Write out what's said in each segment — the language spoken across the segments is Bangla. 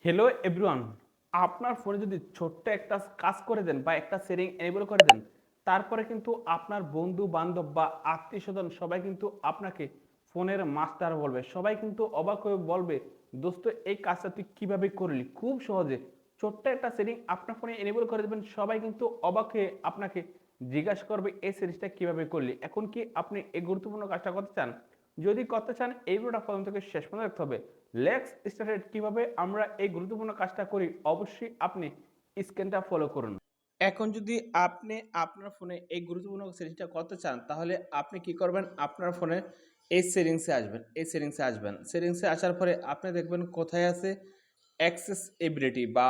হ্যালো এভরিওয়ান, আপনার ফোনে যদি ছোট্ট একটা কাজ করে দেন বা একটা সেটিং এনেবল করে দেন, তারপরে কিন্তু আপনার বন্ধু বান্ধব বা আত্মীয় স্বজন সবাই কিন্তু আপনাকে ফোনের মাস্টার বলবে। সবাই কিন্তু অবাক হয়ে বলবে, দোস্ত এই কাজটা তুই কীভাবে করলি? খুব সহজে ছোট্ট একটা সেটিং আপনার ফোনে এনেবল করে দেবেন, সবাই কিন্তু অবাক হয়ে আপনাকে জিজ্ঞাসা করবে এই সেটিংসটা কীভাবে করলি। এখন কি আপনি এই গুরুত্বপূর্ণ কাজটা করতে চান? যদি করতে চান এই ভিডিওটা প্রথম থেকে শেষ পর্যন্ত দেখতে হবে। Let's started. কিভাবে আমরা এই গুরুত্বপূর্ণ কাজটা করি, অবশ্যই আপনি স্ক্রিনটা ফলো করুন। এখন যদি আপনি আপনার ফোনে এই গুরুত্বপূর্ণ সেটিংসটা করতে চান, তাহলে আপনি কি করবেন? আপনার ফোনে এই সেটিংসে আসবেন, সেটিংসে আসার পরে আপনি দেখবেন কোথায় আছে অ্যাক্সেসিবিলিটি বা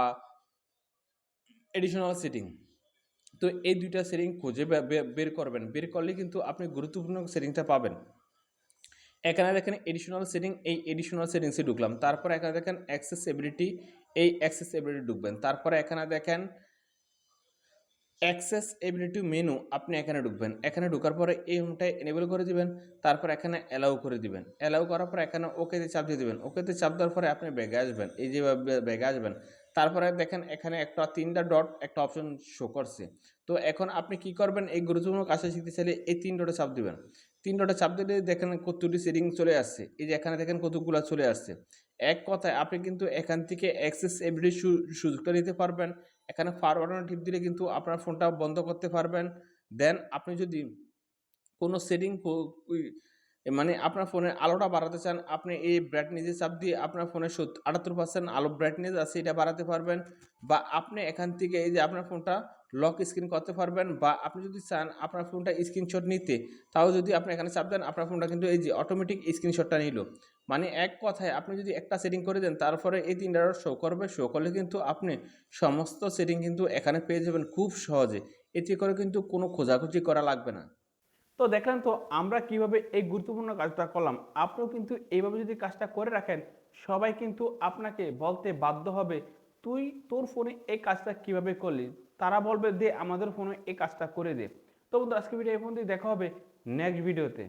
এডিশনাল সেটিং। তো এই দুইটা সেটিং খুঁজে বের করবেন, বের করলে কিন্তু আপনি গুরুত্বপূর্ণ সেটিংটা পাবেন। এখানে দেখেন এডিশনাল সেটিং, এই এডিশনাল সেটিংসে ঢুকলাম। তারপর এখানে দেখেন অ্যাক্সেসিবিলিটি, এই অ্যাক্সেসিবিলিটি ঢুকবেন। তারপরে এখানে দেখেন অ্যাক্সেসিবিলিটি মেনু, আপনি এখানে ঢুকবেন। এখানে ঢোকার পরে এই হোমটায় এনেবল করে দিবেন। তারপর এখানে অ্যালাউ করে দিবেন। অ্যালাউ করার পর এখানে ওকেতে চাপ দিয়ে দিবেন। ওকেতে চাপ দেওয়ার পরে আপনি ব্যাগে আসবেন, এই যে ব্যাগে আসবেন। তারপরে দেখেন এখানে একটা ৩টা ডট একটা অপশন শো করছে। তো এখন আপনি কি করবেন? এই গুরুত্বপূর্ণ কাজটা শিখতে চাইলে এই ৩ ডটে চাপ দিবেন। ৩ ডটে চাপ দিলে দেখেন কতটি সেটিং চলে আসছে। এই যে এখানে দেখেন কতগুলা চলে আসছে। এক কথায় আপনি কিন্তু এখান থেকে অ্যাক্সেসিবিলিটি সুযোগটা নিতে পারবেন। এখানে পাওয়ার বাটনে টিপ দিলে কিন্তু আপনার ফোনটা বন্ধ করতে পারবেন। দেন আপনি যদি কোনো সেটিং মানে আপনার ফোনের আলোটা বাড়াতে চান, আপনি এই ব্রাইটনেসে চাপ দিয়ে আপনার ফোনের ৭৮% আলো ব্রাইটনেস আছে এটা বাড়াতে পারবেন। বা আপনি এখান থেকে এই যে আপনার ফোনটা লক স্ক্রিন করতে পারবেন, বা আপনি যদি চান আপনার ফোনটা স্ক্রিনশট নিতে, তাও যদি আপনি এখানে চাপ দেন আপনার ফোনটা কিন্তু এই যে অটোমেটিক স্ক্রিনশটটা নিল। মানে এক কথায় আপনি যদি একটা সেটিং করে দেন, তারপরে এই ৩টা ডট শো করবে। শো করলে কিন্তু আপনি সমস্ত সেটিং কিন্তু এখানে পেয়ে যাবেন খুব সহজে। এতে করে কিন্তু কোনো খোঁজাখুঁজি করা লাগবে না। তো দেখলেন তো আমরা কিভাবে এই গুরুত্বপূর্ণ কাজটা করলাম। আপনিও কিন্তু এইভাবে যদি কাজটা করে রাখেন, সবাই কিন্তু আপনাকে বলতে বাধ্য হবে, তুই তোর ফোনে এই কাজটা কিভাবে করলি। তারা বলবে দে আমাদের ফোনে এই কাজটা করে দে। তো বন্ধু, আজকে ভিডিও এই পর্যন্তই। দেখা হবে নেক্সট ভিডিওতে।